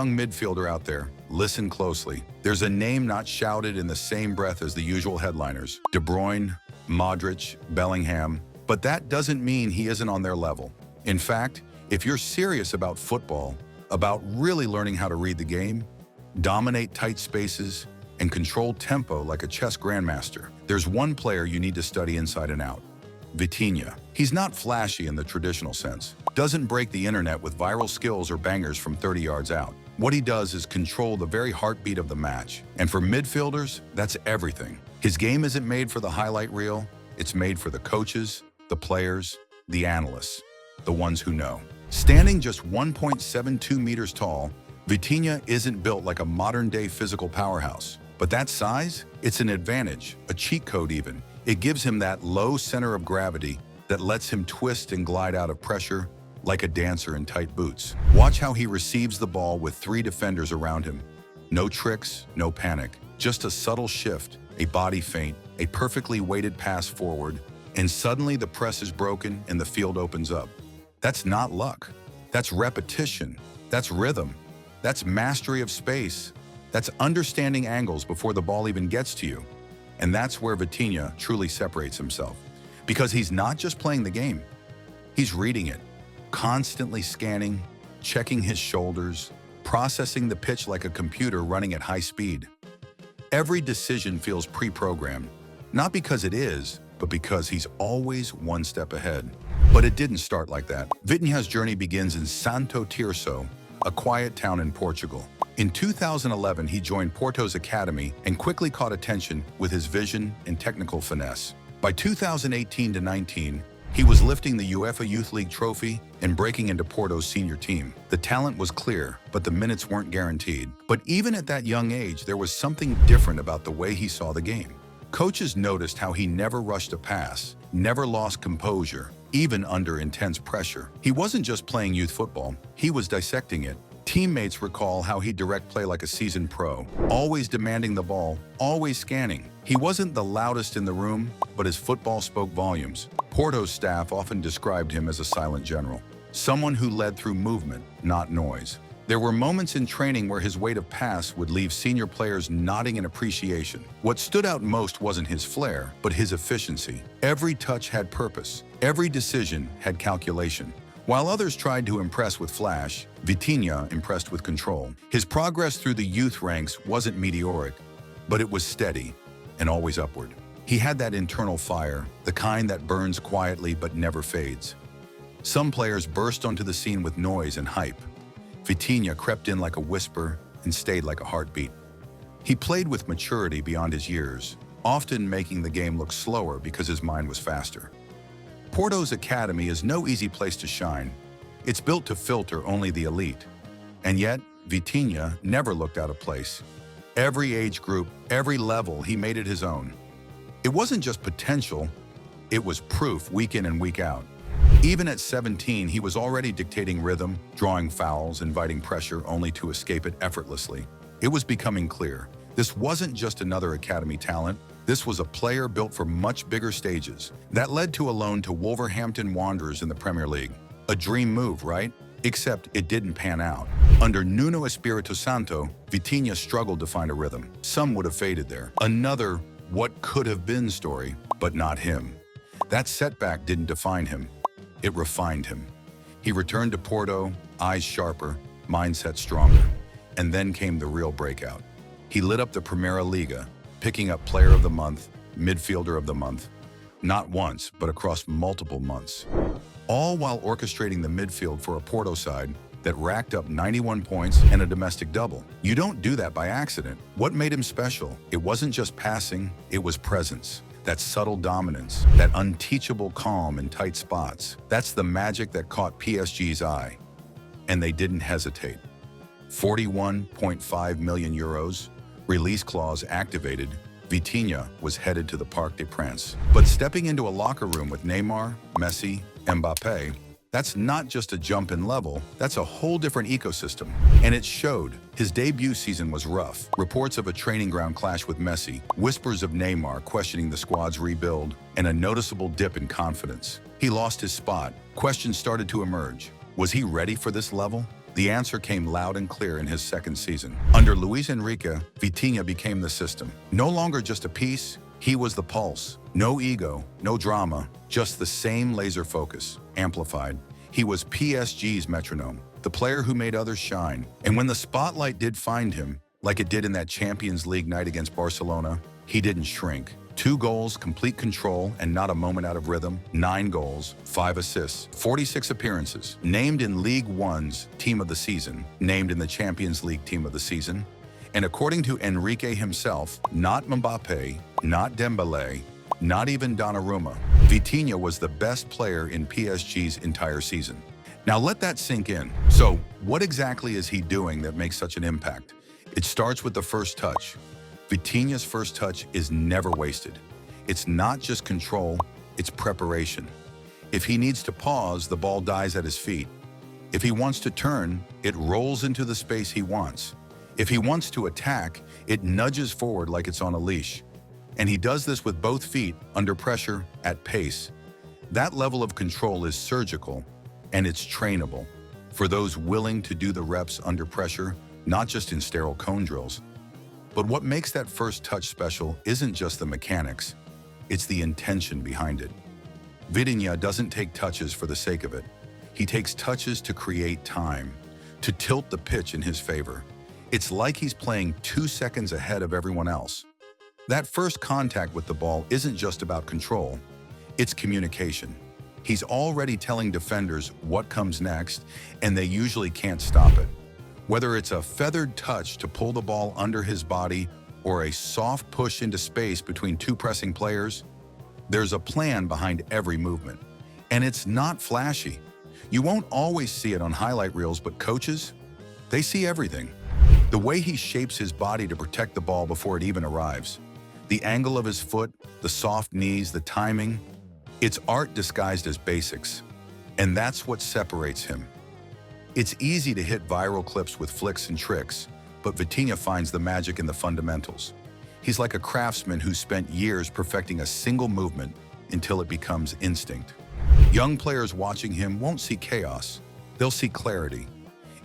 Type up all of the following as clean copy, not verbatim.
young midfielder out there, listen closely. There's a name not shouted in the same breath as the usual headliners: De Bruyne, Modric, Bellingham. But that doesn't mean he isn't on their level. In fact, if you're serious about football, about really learning how to read the game, dominate tight spaces, and control tempo like a chess grandmaster, there's one player you need to study inside and out: Vitinha. He's not flashy in the traditional sense, doesn't break the internet with viral skills or bangers from 30 yards out. What he does is control the very heartbeat of the match. And for midfielders, that's everything. His game isn't made for the highlight reel, it's made for the coaches, the players, the analysts, the ones who know. Standing just 1.72 meters tall, Vitinha isn't built like a modern-day physical powerhouse. But that size, it's an advantage, a cheat code even. It gives him that low center of gravity that lets him twist and glide out of pressure like a dancer in tight boots. Watch how he receives the ball with 3 defenders around him. No tricks, no panic, just a subtle shift, a body feint, a perfectly weighted pass forward, and suddenly the press is broken and the field opens up. That's not luck. That's repetition. That's rhythm. That's mastery of space. That's understanding angles before the ball even gets to you. And that's where Vitinha truly separates himself. Because he's not just playing the game, he's reading it, constantly scanning, checking his shoulders, processing the pitch like a computer running at high speed. Every decision feels pre-programmed, not because it is, but because he's always one step ahead. But it didn't start like that. Vitinha's journey begins in Santo Tirso, a quiet town in Portugal. In 2011, he joined Porto's academy and quickly caught attention with his vision and technical finesse. By 2018-19, he was lifting the UEFA Youth League trophy and breaking into Porto's senior team. The talent was clear, but the minutes weren't guaranteed. But even at that young age, there was something different about the way he saw the game. Coaches noticed how he never rushed a pass, never lost composure, even under intense pressure. He wasn't just playing youth football, he was dissecting it. Teammates recall how he'd direct play like a seasoned pro, always demanding the ball, always scanning. He wasn't the loudest in the room, but his football spoke volumes. Porto's staff often described him as a silent general, someone who led through movement, not noise. There were moments in training where his weight of pass would leave senior players nodding in appreciation. What stood out most wasn't his flair, but his efficiency. Every touch had purpose. Every decision had calculation. While others tried to impress with flash, Vitinha impressed with control. His progress through the youth ranks wasn't meteoric, but it was steady and always upward. He had that internal fire, the kind that burns quietly but never fades. Some players burst onto the scene with noise and hype. Vitinha crept in like a whisper and stayed like a heartbeat. He played with maturity beyond his years, often making the game look slower because his mind was faster. Porto's academy is no easy place to shine. It's built to filter only the elite. And yet, Vitinha never looked out of place. Every age group, every level, he made it his own. It wasn't just potential, it was proof week in and week out. Even at 17, he was already dictating rhythm, drawing fouls, inviting pressure only to escape it effortlessly. It was becoming clear. This wasn't just another academy talent. This was a player built for much bigger stages. That led to a loan to Wolverhampton Wanderers in the Premier League. A dream move, right? Except it didn't pan out. Under Nuno Espirito Santo, Vitinha struggled to find a rhythm. Some would have faded there. Another what could have been story, but not him. That setback didn't define him. It refined him. He returned to Porto, eyes sharper, mindset stronger. And then came the real breakout. He lit up the Primeira Liga, picking up Player of the Month, Midfielder of the Month, not once, but across multiple months. All while orchestrating the midfield for a Porto side that racked up 91 points and a domestic double. You don't do that by accident. What made him special? It wasn't just passing, it was presence. That subtle dominance, that unteachable calm in tight spots. That's the magic that caught PSG's eye. And they didn't hesitate. 41.5 million euros, release clause activated, Vitinha was headed to the Parc des Princes. But stepping into a locker room with Neymar, Messi, Mbappe, that's not just a jump in level, that's a whole different ecosystem. And it showed. His debut season was rough. Reports of a training ground clash with Messi, whispers of Neymar questioning the squad's rebuild, and a noticeable dip in confidence. He lost his spot. Questions started to emerge. Was he ready for this level? The answer came loud and clear in his second season. Under Luis Enrique, Vitinha became the system. No longer just a piece, he was the pulse. No ego, no drama, just the same laser focus, amplified. He was PSG's metronome, the player who made others shine. And when the spotlight did find him, like it did in that Champions League night against Barcelona, he didn't shrink. 2 goals, complete control, and not a moment out of rhythm. 9 goals, 5 assists, 46 appearances. Named in League One's Team of the Season, named in the Champions League Team of the Season. And according to Enrique himself, not Mbappe, not Dembele, not even Donnarumma, Vitinha was the best player in PSG's entire season. Now let that sink in. So, what exactly is he doing that makes such an impact? It starts with the first touch. Vitinha's first touch is never wasted. It's not just control, it's preparation. If he needs to pause, the ball dies at his feet. If he wants to turn, it rolls into the space he wants. If he wants to attack, it nudges forward like it's on a leash. And he does this with both feet, under pressure, at pace. That level of control is surgical, and it's trainable. For those willing to do the reps under pressure, not just in sterile cone drills. But what makes that first touch special isn't just the mechanics, it's the intention behind it. Vitinha doesn't take touches for the sake of it. He takes touches to create time, to tilt the pitch in his favor. It's like he's playing 2 seconds ahead of everyone else. That first contact with the ball isn't just about control, it's communication. He's already telling defenders what comes next, and they usually can't stop it. Whether it's a feathered touch to pull the ball under his body or a soft push into space between 2 pressing players, there's a plan behind every movement. And it's not flashy. You won't always see it on highlight reels, but coaches, they see everything. The way he shapes his body to protect the ball before it even arrives. The angle of his foot, the soft knees, the timing. It's art disguised as basics. And that's what separates him. It's easy to hit viral clips with flicks and tricks, but Vitinha finds the magic in the fundamentals. He's like a craftsman who spent years perfecting a single movement until it becomes instinct. Young players watching him won't see chaos, they'll see clarity.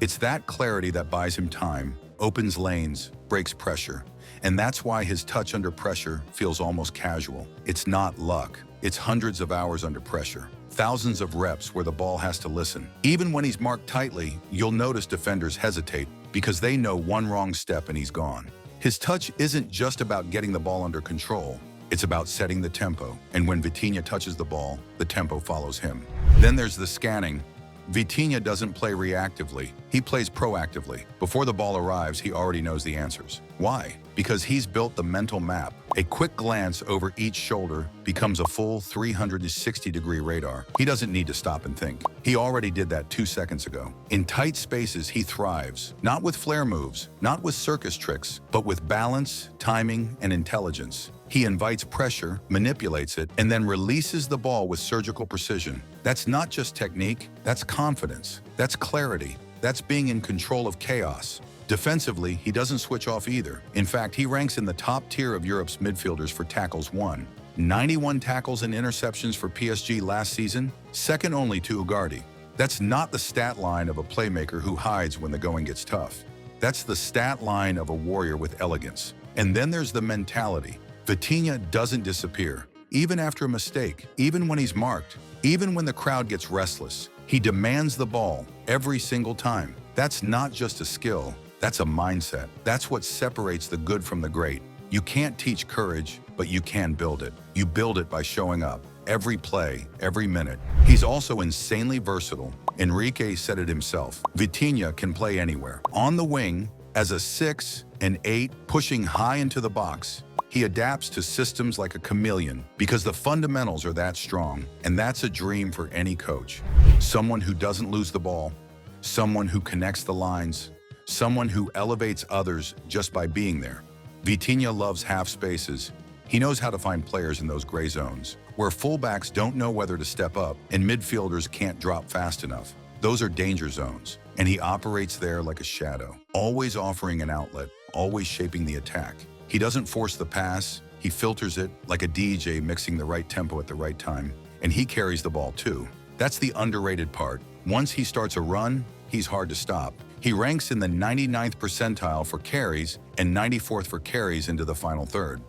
It's that clarity that buys him time, opens lanes, breaks pressure. And that's why his touch under pressure feels almost casual. It's not luck, it's hundreds of hours under pressure. Thousands of reps where the ball has to listen. Even when he's marked tightly, you'll notice defenders hesitate because they know one wrong step and he's gone. His touch isn't just about getting the ball under control, it's about setting the tempo. And when Vitinha touches the ball, the tempo follows him. Then there's the scanning. Vitinha doesn't play reactively, he plays proactively. Before the ball arrives, he already knows the answers. Why? Because he's built the mental map. A quick glance over each shoulder becomes a full 360-degree radar. He doesn't need to stop and think. He already did that 2 seconds ago. In tight spaces, he thrives. Not with flare moves, not with circus tricks, but with balance, timing, and intelligence. He invites pressure, manipulates it, and then releases the ball with surgical precision. That's not just technique, that's confidence, that's clarity, that's being in control of chaos. Defensively, he doesn't switch off either. In fact, he ranks in the top tier of Europe's midfielders for tackles won. 91 tackles and interceptions for PSG last season, second only to Ugarte. That's not the stat line of a playmaker who hides when the going gets tough. That's the stat line of a warrior with elegance. And then there's the mentality. Vitinha doesn't disappear, even after a mistake, even when he's marked, even when the crowd gets restless. He demands the ball every single time. That's not just a skill, that's a mindset. That's what separates the good from the great. You can't teach courage, but you can build it. You build it by showing up, every play, every minute. He's also insanely versatile. Enrique said it himself. Vitinha can play anywhere. On the wing, as a 6 and 8, pushing high into the box. He adapts to systems like a chameleon because the fundamentals are that strong, and that's a dream for any coach. Someone who doesn't lose the ball, someone who connects the lines, someone who elevates others just by being there. Vitinha loves half spaces. He knows how to find players in those gray zones, where fullbacks don't know whether to step up and midfielders can't drop fast enough. Those are danger zones, and he operates there like a shadow, always offering an outlet, always shaping the attack. He doesn't force the pass, he filters it like a DJ mixing the right tempo at the right time, and he carries the ball too. That's the underrated part. Once he starts a run, he's hard to stop. He ranks in the 99th percentile for carries and 94th for carries into the final third.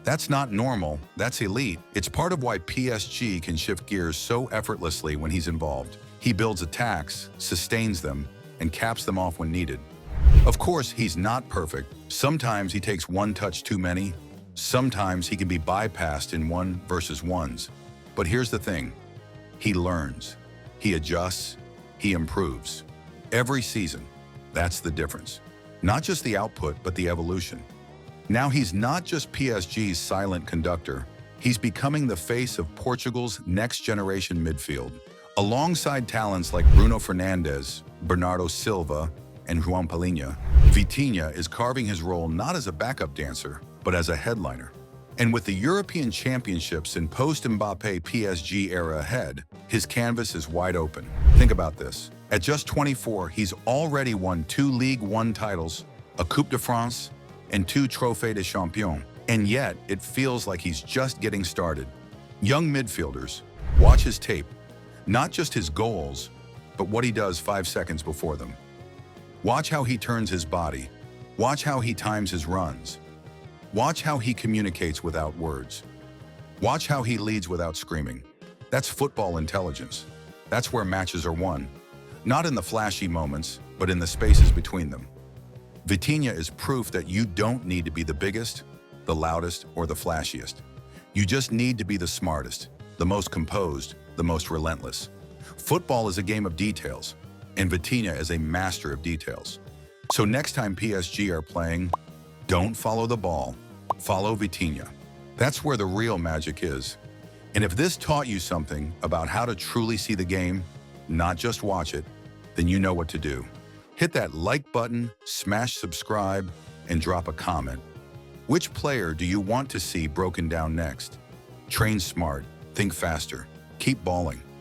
That's not normal, that's elite. It's part of why PSG can shift gears so effortlessly when he's involved. He builds attacks, sustains them, and caps them off when needed. Of course, he's not perfect. Sometimes he takes one touch too many. Sometimes he can be bypassed in 1v1s. But here's the thing. He learns. He adjusts. He improves. Every season. That's the difference. Not just the output, but the evolution. Now he's not just PSG's silent conductor. He's becoming the face of Portugal's next-generation midfield. Alongside talents like Bruno Fernandes, Bernardo Silva, and João Palhinha, Vitinha is carving his role not as a backup dancer, but as a headliner. And with the European Championships and post-Mbappé PSG era ahead, his canvas is wide open. Think about this. At just 24, he's already won 2 Ligue 1 titles, a Coupe de France, and 2 Trophées de Champion. And yet, it feels like he's just getting started. Young midfielders, watch his tape. Not just his goals, but what he does 5 seconds before them. Watch how he turns his body. Watch how he times his runs. Watch how he communicates without words. Watch how he leads without screaming. That's football intelligence. That's where matches are won. Not in the flashy moments, but in the spaces between them. Vitinha is proof that you don't need to be the biggest, the loudest, or the flashiest. You just need to be the smartest, the most composed, the most relentless. Football is a game of details, and Vitinha is a master of details. So next time PSG are playing, don't follow the ball, follow Vitinha. That's where the real magic is. And if this taught you something about how to truly see the game, not just watch it, then you know what to do. Hit that like button, smash subscribe, and drop a comment. Which player do you want to see broken down next? Train smart, think faster, keep balling.